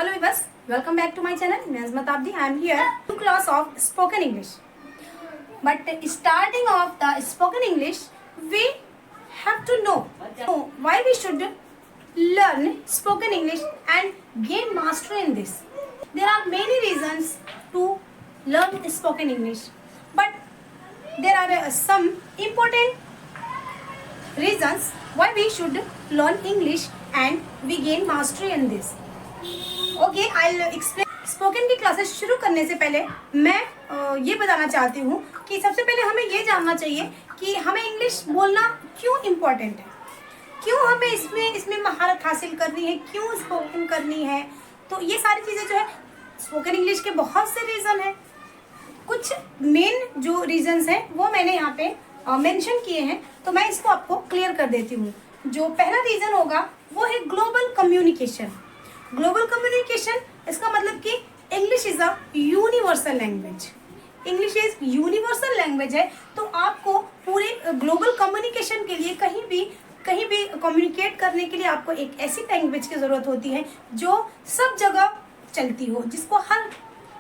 Hello viewers, welcome back to my channel. Nazmat Abdi. I am here in class of spoken English. But starting off the spoken English, we have to know why we should learn spoken English and gain mastery in this. There are many reasons to learn spoken English, but there are some important reasons why we should learn English and we gain mastery in this. Okay, I explain. Spoken की classes शुरू करने से पहले मैं ये बताना चाहती हूँ कि सबसे पहले हमें ये जानना चाहिए कि हमें इंग्लिश बोलना क्यों इम्पोर्टेंट है, क्यों हमें इसमें महारत हासिल करनी है, क्यों स्पोकन करनी है। तो ये सारी चीज़ें जो है स्पोकन इंग्लिश के बहुत से रीज़न हैं। कुछ मेन जो रीजंस हैं वो मैंने यहाँ पे मेंशन किए हैं, तो मैं इसको आपको क्लियर कर देती हूँ। जो पहला रीज़न होगा वो है ग्लोबल कम्युनिकेशन। ग्लोबल कम्युनिकेशन, इसका मतलब कि English is a universal language. English is universal language है, तो आपको पूरे ग्लोबल कम्युनिकेशन के लिए कहीं भी कम्युनिकेट करने के लिए आपको एक ऐसी लैंग्वेज की ज़रूरत होती है जो सब जगह चलती हो, जिसको हर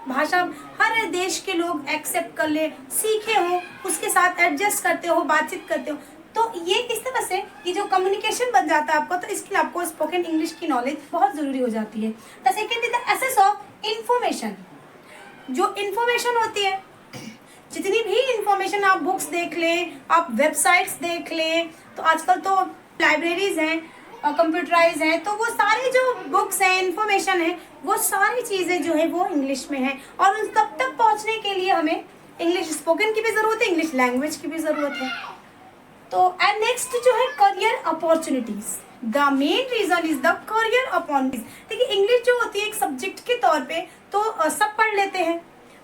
भाषा, हर देश के लोग एक्सेप्ट कर ले, सीखे हो, उसके साथ एडजस्ट करते हो, बातचीत करते हो। तो ये इस तरह से कि जो कम्युनिकेशन बन जाता है आपको, तो इसके लिए आपको स्पोकन इंग्लिश की नॉलेज बहुत ज़रूरी हो जाती है। The second is the access of information. जो इंफॉर्मेशन होती है, जितनी भी इंफॉर्मेशन, आप बुक्स देख लें, आप वेबसाइट्स देख लें, तो आजकल तो लाइब्रेरीज हैं, कंप्यूटराइज हैं, तो वो सारी जो बुक्स हैं, इंफॉर्मेशन है, वो सारी चीज़ें जो है वो इंग्लिश में है। और उन तब तक पहुँचने के लिए हमें इंग्लिश स्पोकन की भी ज़रूरत है, इंग्लिश लैंग्वेज की भी ज़रूरत है। तो एंड नेक्स्ट जो है career opportunities. The main reason is the career opportunities. देखिए, इंग्लिश जो होती है एक सब्जेक्ट के तौर पे तो सब पढ़ लेते हैं,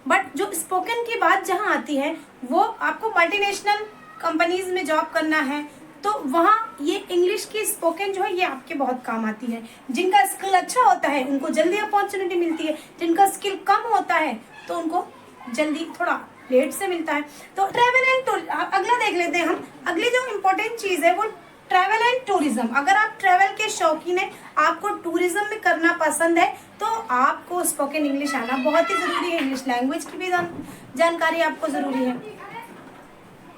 बट जो स्पोकन की बात जहाँ आती है वो आपको मल्टीनेशनल कंपनीज में जॉब करना है, तो वहाँ ये इंग्लिश की स्पोकन जो है ये आपके बहुत काम आती है। जिनका स्किल अच्छा होता है उनको जल्दी अपॉर्चुनिटी मिलती है, जिनका स्किल कम होता है तो उनको जल्दी थोड़ा लेट से मिलता है। तो ट्रैवल एंड टूर, अगला देख लेते हैं हम। अगली जो इम्पोर्टेंट चीज़ है वो ट्रैवल एंड टूरिज्म। अगर आप ट्रैवल के शौकीन हैं, आपको टूरिज्म में करना पसंद है, तो आपको स्पोकन इंग्लिश आना बहुत ही ज़रूरी है। इंग्लिश लैंग्वेज की भी जानकारी आपको ज़रूरी है।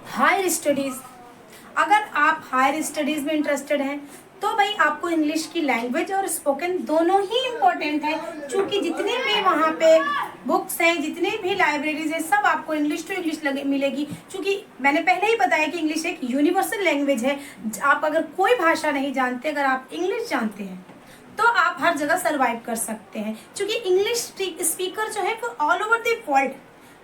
हायर स्टडीज़, अगर आप हायर स्टडीज़ में इंटरेस्टेड हैं तो भाई आपको इंग्लिश की लैंग्वेज और स्पोकन दोनों ही इम्पोर्टेंट है, क्योंकि जितने भी वहाँ पे बुक्स हैं, जितने भी लाइब्रेरीज हैं, सब आपको इंग्लिश टू इंग्लिश मिलेगी। क्योंकि मैंने पहले ही बताया कि इंग्लिश एक यूनिवर्सल लैंग्वेज है। आप अगर कोई भाषा नहीं जानते, अगर आप इंग्लिश जानते हैं तो आप हर जगह सर्वाइव कर सकते हैं, क्योंकि इंग्लिश स्पीकर जो है वो ऑल ओवर द वर्ल्ड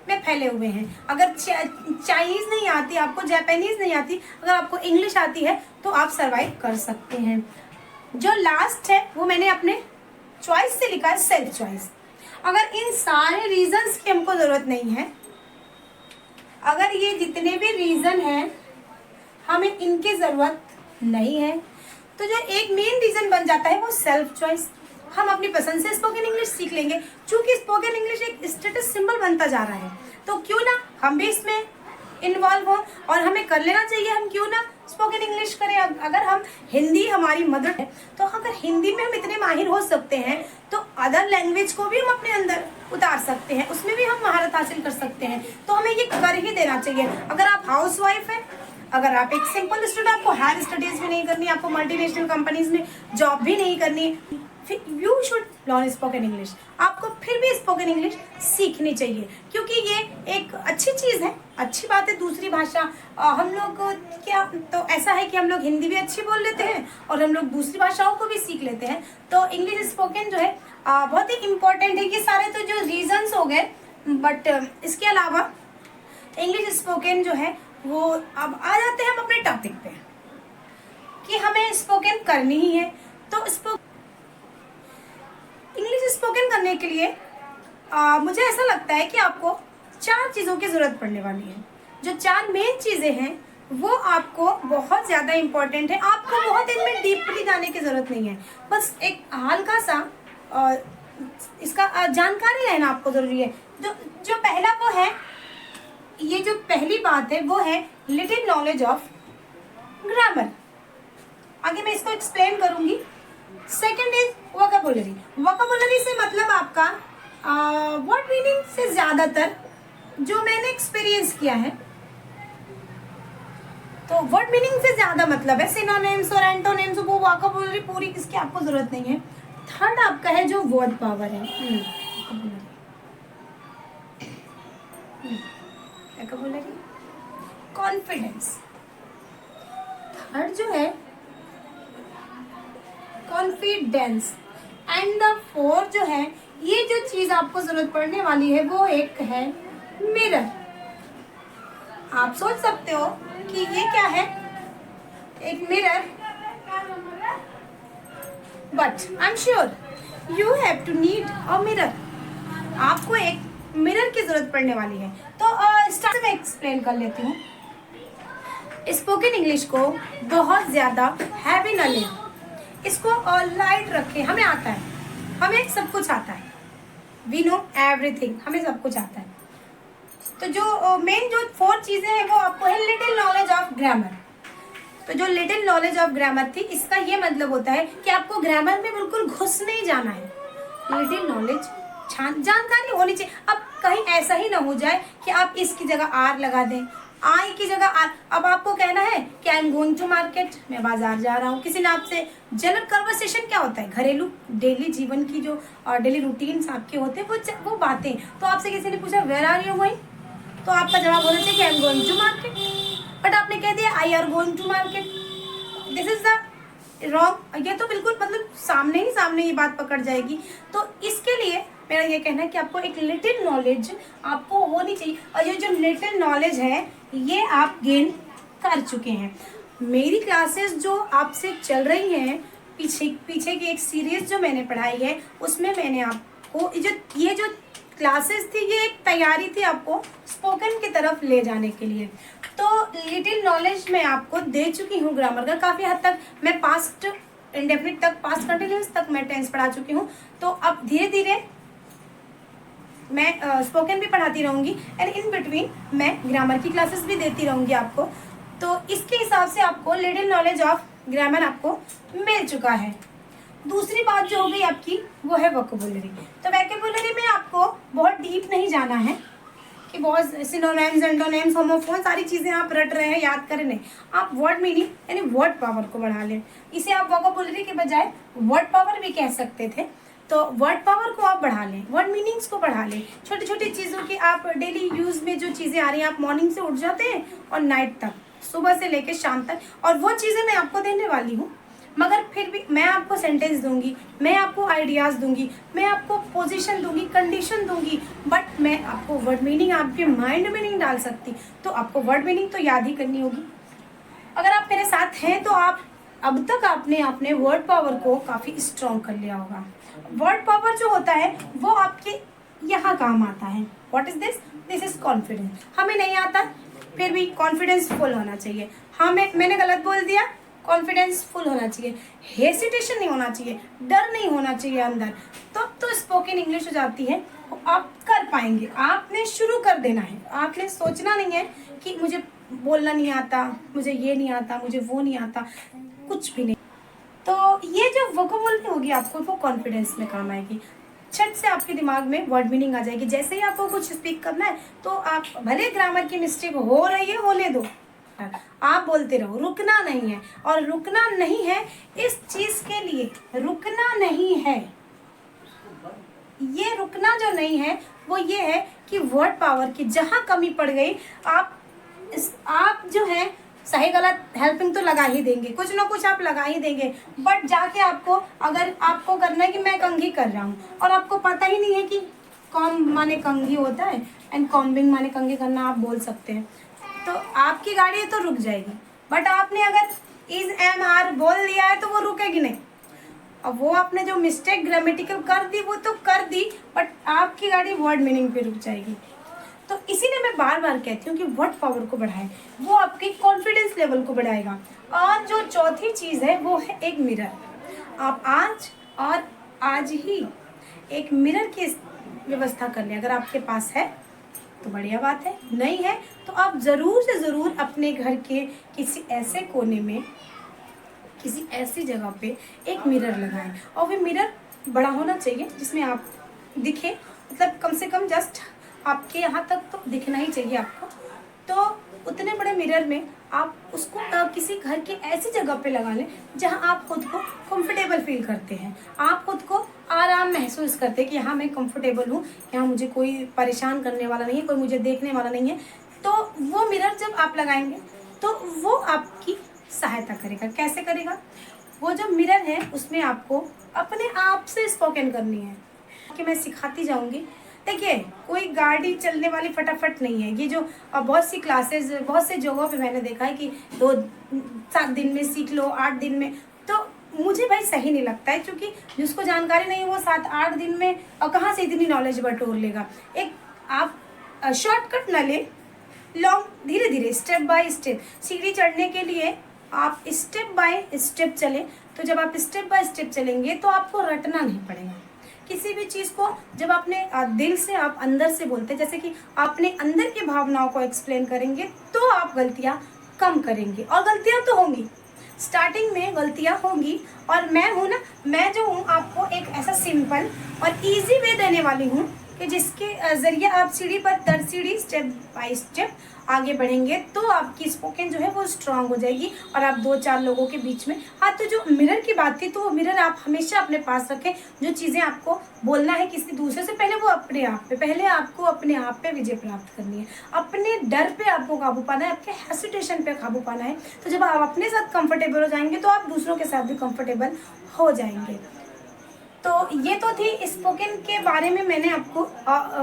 में फैले हुए हैं। अगर चाइनीज़ नहीं आती आपको, जापानीज़ नहीं आती, अगर आपको इंग्लिश आती है तो आप सर्वाइव कर सकते हैं। जो लास्ट है वो मैंने अपने चॉइस से लिखा है, सेल्फ चॉइस। अगर इन सारे रीजंस की हमको ज़रूरत नहीं है, अगर ये जितने भी रीज़न हैं हमें इनकी ज़रूरत नहीं है, तो जो एक मेन रीज़न बन जाता है वो सेल्फ चॉइस। हम अपनी पसंद से स्पोकन इंग्लिश सीख लेंगे। चूँकि स्पोकन इंग्लिश एक स्टेटस सिंबल बनता जा रहा है, तो क्यों ना हम भी इसमें इन्वॉल्व हों, और हमें कर लेना चाहिए। हम क्यों ना स्पोकन इंग्लिश करें। अगर हम हिंदी हमारी मदर है, तो अगर हिंदी में हम इतने माहिर हो सकते हैं, तो अदर लैंग्वेज को भी हम अपने अंदर उतार सकते हैं, उसमें भी हम महारत हासिल कर सकते हैं। तो हमें ये कर ही देना चाहिए। अगर आप हाउस वाइफ हैं, अगर आप एक सिंपल स्टूडेंट, आपको हायर स्टडीज़ भी नहीं करनी, आपको मल्टीनेशनल कंपनीज में जॉब भी नहीं करनी, you should learn spoken English. आपको फिर भी स्पोकन इंग्लिश सीखनी चाहिए, क्योंकि ये एक अच्छी चीज़ है, अच्छी बात है। दूसरी भाषा हम लोग क्या, तो ऐसा है कि हम लोग हिंदी भी अच्छी बोल लेते हैं और हम लोग दूसरी भाषाओं को भी सीख लेते हैं। तो इंग्लिश स्पोकन जो है बहुत ही इम्पोर्टेंट है। ये सारे तो जो रीजंस हो गए, बट इसके अलावा इंग्लिश स्पोकन जो है वो, अब आ जाते हैं हम अपने टॉपिक पे कि हमें स्पोकन करनी ही है। तो इंग्लिश स्पोकन करने के लिए मुझे ऐसा लगता है कि आपको 4 चीज़ों की ज़रूरत पड़ने वाली है। जो 4 मेन चीज़ें हैं वो आपको बहुत ज़्यादा इम्पोर्टेंट है। आपको बहुत इनमें डीपली जाने की ज़रूरत नहीं है, बस एक हल्का सा इसका जानकारी लेना आपको ज़रूरी है। जो पहला वो है, ये जो पहली बात है वो है लिटिल नॉलेज ऑफ ग्रामर। आगे मैं इसको एक्सप्लेन करूँगी। Second is vocabulary. वोकैबुलरी से मतलब आपका वर्ड मीनिंग से ज़्यादातर जो मैंने एक्सपीरियंस किया है, तो वर्ड मीनिंग से ज़्यादा मतलब है सिनोनिम्स और एंटोनिम्स, वो वोकैबुलरी पूरी इसकी आपको ज़रूरत नहीं है। थर्ड आपका है जो वर्ड पावर है, वोकैबुलरी, कॉन्फिडेंस। थर्ड जो है कॉन्फिडेंस, एंड द फोर्थ जो है, ये जो चीज आपको जरूरत पड़ने वाली है वो एक है मिरर। आप सोच सकते हो कि ये क्या है, एक mirror, but I am sure you have to need a mirror. आपको एक मिरर की जरूरत पड़ने वाली है। तो स्टार्ट में एक्सप्लेन कर लेती हूँ। स्पोकन इंग्लिश को बहुत ज़्यादा हैवी न लें, इसको लाइट रखें। हमें आता है, हमें सब कुछ आता है, वी नो एवरीथिंग, हमें सब कुछ आता है। तो जो मेन जो 4 चीज़ें हैं वो आपको है लिटिल नॉलेज ऑफ ग्रामर। तो जो लिटिल नॉलेज ऑफ ग्रामर थी, इसका ये मतलब होता है कि आपको ग्रामर में बिल्कुल घुस नहीं जाना है। लिटिल नॉलेज, जानकारी होनी चाहिए। अब कहीं ऐसा ही ना हो जाए कि आप इसकी जगह आर लगा दें, आई की जगह आर। अब आपको कहना है कि I am going to market, मैं बाजार जा रहा हूँ। किसी ने आपसे जनरल कन्वर्सेशन क्या होता है, घरेलू डेली जीवन की जो डेली रूटीन्स आपके होते हैं वो बातें। तो आपसे किसी ने पूछा वेयर आर यू गोइंग, तो आपका जवाब होना चाहिए कि I am going to market, but आपने कह दिया I are going to market. This is the wrong. ये तो बिल्कुल मतलब सामने ही सामने ये बात पकड़ जाएगी। तो इसके लिए मेरा ये कहना है कि आपको एक लिटिल नॉलेज आपको होनी चाहिए, और ये जो लिटिल नॉलेज है ये आप गेन कर चुके हैं। मेरी क्लासेस जो आपसे चल रही हैं, पीछे की एक सीरीज जो मैंने पढ़ाई है, उसमें मैंने आपको ये जो क्लासेस थी, ये एक तैयारी थी आपको स्पोकन की तरफ ले जाने के लिए। तो लिटिल नॉलेज मैं आपको दे चुकी हूँ ग्रामर का। काफ़ी हद तक मैं पास्ट इंडेफिनिट तक, पास्ट कंटिन्यूअस तक मैं टेंस पढ़ा चुकी हूँ। तो अब धीरे धीरे मैं स्पोकन भी पढ़ाती रहूँगी, एंड इन बिटवीन मैं ग्रामर की क्लासेस भी देती रहूँगी आपको। तो इसके हिसाब से आपको लिटिल नॉलेज ऑफ ग्रामर आपको मिल चुका है। दूसरी बात जो हो गई आपकी वो है वोकैबुलरी। तो वोकैबुलरी में आपको बहुत डीप नहीं जाना है कि बहुत सिनोनिम्स, एंटोनिम्स, होमोफोन सारी चीज़ें आप रट रहे हैं, याद कर रहे हैं। आप वर्ड मीनिंग यानी वर्ड पावर को बढ़ा लें। इसे आप वोकैबुलरी के बजाय वर्ड पावर भी कह सकते थे। तो वर्ड पावर को आप बढ़ा लें, वर्ड मीनिंग्स को बढ़ा लें। छोटी छोटी चीज़ों की आप डेली यूज़ में जो चीज़ें आ रही हैं, आप मॉर्निंग से उठ जाते हैं और नाइट तक, सुबह से लेकर शाम तक, और वो चीज़ें मैं आपको देने वाली हूँ। मगर फिर भी मैं आपको सेंटेंस दूंगी, मैं आपको आइडियाज़ दूंगी, मैं आपको पोजीशन दूंगी, कंडीशन दूंगी, बट मैं आपको वर्ड मीनिंग आपके माइंड में नहीं डाल सकती। तो आपको वर्ड मीनिंग तो याद ही करनी होगी। अगर आप मेरे साथ हैं तो आप अब तक आपने अपने वर्ड पावर को काफ़ी स्ट्रॉन्ग कर लिया होगा। वर्ड पावर जो होता है वो आपके यहाँ काम आता है। What is this? This is confidence. हमें नहीं आता फिर भी कॉन्फिडेंस फुल होना चाहिए। हाँ, मैंने गलत बोल दिया, कॉन्फिडेंस फुल होना चाहिए, हेसिटेशन नहीं होना चाहिए, डर नहीं होना चाहिए अंदर। तो स्पोकन इंग्लिश हो जाती है, आप कर पाएंगे। आपने शुरू कर देना है, आपने सोचना नहीं है कि मुझे बोलना नहीं आता, मुझे ये नहीं आता, मुझे वो नहीं आता, कुछ भी नहीं। तो ये जो वोकैबुलरी होगी आपको वो कॉन्फिडेंस में काम आएगी। छट से आपके दिमाग में वर्ड मीनिंग आ जाएगी। जैसे ही आपको कुछ स्पीक करना है तो आप भले ग्रामर की मिस्टेक हो रही है, होने दो, आप बोलते रहो, रुकना नहीं है। और रुकना नहीं है इस चीज के लिए, रुकना नहीं है, ये रुकना जो नहीं है वो ये है कि वर्ड पावर की जहां कमी पड़ गई, आप जो है सही गलत हेल्पिंग तो लगा ही देंगे, कुछ ना कुछ आप लगा ही देंगे। बट जाके आपको, अगर आपको करना है कि मैं कंघी कर रहा हूँ और आपको पता ही नहीं है कि कॉम माने कंघी होता है एंड कॉम्बिंग माने कंघी करना, आप बोल सकते हैं, तो आपकी गाड़ी तो रुक जाएगी। बट आपने अगर इज एम आर बोल दिया है तो वो रुकेगी नहीं। अब वो आपने जो मिस्टेक ग्रामेटिकल कर दी वो तो कर दी, बट आपकी गाड़ी वर्ड मीनिंग पे रुक जाएगी। तो इसीलिए मैं बार बार कहती हूँ कि वर्ड पावर को बढ़ाएं, वो आपके कॉन्फिडेंस लेवल को बढ़ाएगा। और जो चौथी चीज़ है वो है एक मिरर। आप आज ही एक मिरर की व्यवस्था कर लें। अगर आपके पास है तो बढ़िया बात है, नहीं है तो आप ज़रूर से ज़रूर अपने घर के किसी ऐसे कोने में, किसी ऐसी जगह पे एक मिरर लगाएं। और वो मिरर बड़ा होना चाहिए जिसमें आप दिखे, मतलब कम से कम जस्ट आपके यहाँ तक तो दिखना ही चाहिए आपको। तो उतने बड़े मिरर में आप उसको किसी घर की ऐसी जगह पे लगा लें जहाँ आप खुद को कंफर्टेबल फील करते हैं, आप खुद को आराम महसूस करते हैं कि यहाँ मैं कंफर्टेबल हूँ, यहाँ मुझे कोई परेशान करने वाला नहीं है, कोई मुझे देखने वाला नहीं है। तो वो मिरर जब आप लगाएंगे तो वो आपकी सहायता करेगा। कैसे करेगा? वो जो मिरर है उसमें आपको अपने आप से स्पोकन करनी है कि मैं सिखाती जाऊंगी। देखिए, कोई गाड़ी चलने वाली फटाफट नहीं है। ये जो बहुत सी क्लासेस, बहुत से जगहों पे मैंने देखा है कि 7 दिन में सीख लो, 8 दिन में, तो मुझे भाई सही नहीं लगता है, क्योंकि जिसको जानकारी नहीं है वो 7-8 दिन में और कहाँ से इतनी नॉलेज बटोर लेगा। एक आप शॉर्टकट ना ले, लॉन्ग धीरे धीरे स्टेप बाय स्टेप सीढ़ी चढ़ने के लिए आप स्टेप बाय स्टेप चलें। तो जब आप स्टेप बाय स्टेप चलेंगे तो आपको रटना नहीं पड़ेगा किसी भी चीज़ को। जब अपने दिल से, आप अंदर से बोलते हैं, जैसे कि अपने अंदर की भावनाओं को एक्सप्लेन करेंगे, तो आप गलतियाँ कम करेंगे। और गलतियाँ तो होंगी, स्टार्टिंग में गलतियाँ होंगी। और मैं हूँ ना, मैं जो हूँ आपको एक ऐसा सिंपल और इजी वे देने वाली हूँ कि जिसके ज़रिए आप सीढ़ी पर दर सीढ़ी स्टेप बाय स्टेप आगे बढ़ेंगे, तो आपकी स्पोकन जो है वो स्ट्रांग हो जाएगी और आप 2-4 लोगों के बीच में। हाँ, तो जो मिरर की बात थी, तो वो मिरर आप हमेशा अपने पास रखें। जो चीज़ें आपको बोलना है किसी दूसरे से, पहले वो अपने आप पे, पहले आपको अपने आप पे विजय प्राप्त करनी है। अपने डर पे आपको काबू पाना है, आपके हेसिटेशन पे काबू पाना है। तो जब आप अपने साथ कंफर्टेबल हो जाएंगे तो आप दूसरों के साथ भी कंफर्टेबल हो जाएंगे। तो ये तो थी स्पोकन के बारे में। मैंने आपको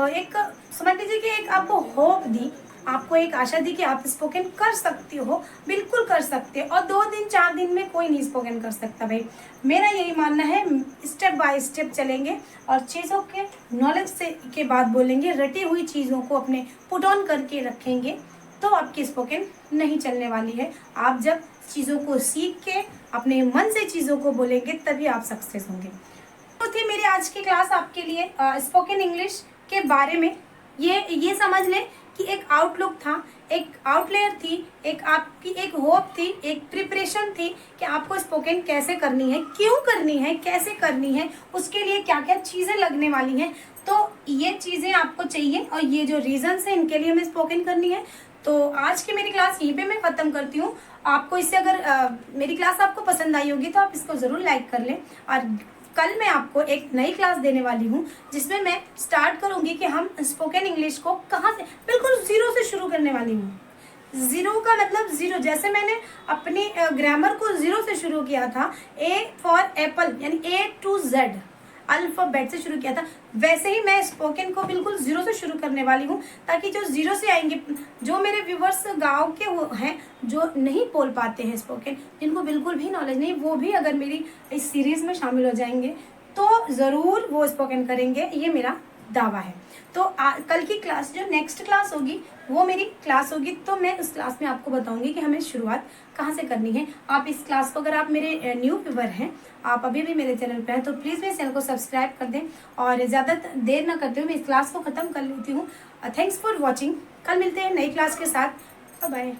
एक, समझ लीजिए कि एक आपको होप दी, आपको एक आशा दी कि आप स्पोकन कर सकती हो, बिल्कुल कर सकते हो। और 2 दिन 4 दिन में कोई नहीं स्पोकन कर सकता भाई, मेरा यही मानना है। स्टेप बाय स्टेप चलेंगे और चीज़ों के नॉलेज से के बाद बोलेंगे, रटी हुई चीज़ों को अपने पुट ऑन करके रखेंगे, तो आपकी स्पोकन नहीं चलने वाली है। आप जब चीज़ों को सीख के अपने मन से चीज़ों को बोलेंगे, तभी आप सक्सेस होंगे। तो थी मेरी आज की क्लास आपके लिए स्पोकन इंग्लिश के बारे में। ये समझ लें कि एक आउटलुक था, एक आउटलेयर थी, एक आपकी एक होप थी, एक प्रिपरेशन थी कि आपको स्पोकन कैसे करनी है, क्यों करनी है, कैसे करनी है, उसके लिए क्या क्या चीज़ें लगने वाली हैं। तो ये चीज़ें आपको चाहिए और ये जो रीजंस हैं, इनके लिए हमें स्पोकन करनी है। तो आज की मेरी क्लास यहीं पे मैं ख़त्म करती हूँ। आपको इससे अगर मेरी क्लास आपको पसंद आई होगी तो आप इसको ज़रूर लाइक कर लें। और कल मैं आपको एक नई क्लास देने वाली हूँ जिसमें मैं स्टार्ट करूँगी कि हम स्पोकन इंग्लिश को कहाँ से, बिल्कुल ज़ीरो से शुरू करने वाली हूँ। ज़ीरो का मतलब ज़ीरो, जैसे मैंने अपनी ग्रामर को ज़ीरो से शुरू किया था, ए फॉर एप्पल यानी A to Z अल्फ़ाबेट से शुरू किया था, वैसे ही मैं स्पोकन को बिल्कुल ज़ीरो से शुरू करने वाली हूँ, ताकि जो ज़ीरो से आएंगे, जो मेरे व्यूवर्स गांव के वो हैं, जो नहीं बोल पाते हैं स्पोकन, जिनको बिल्कुल भी नॉलेज नहीं, वो भी अगर मेरी इस सीरीज़ में शामिल हो जाएंगे तो ज़रूर वो स्पोकन करेंगे, ये मेरा दावा है। तो कल की क्लास, जो नेक्स्ट क्लास होगी, वो मेरी क्लास होगी, तो मैं उस क्लास में आपको बताऊंगी कि हमें शुरुआत कहाँ से करनी है। आप इस क्लास को, अगर आप मेरे न्यू व्यूवर हैं, आप अभी भी मेरे चैनल पे हैं, तो प्लीज़ मेरे चैनल को सब्सक्राइब कर दें। और ज़्यादा देर ना करते हुए मैं इस क्लास को ख़त्म कर लेती हूँ। Thanks for watching. कल मिलते हैं नई क्लास के साथ। Bye bye.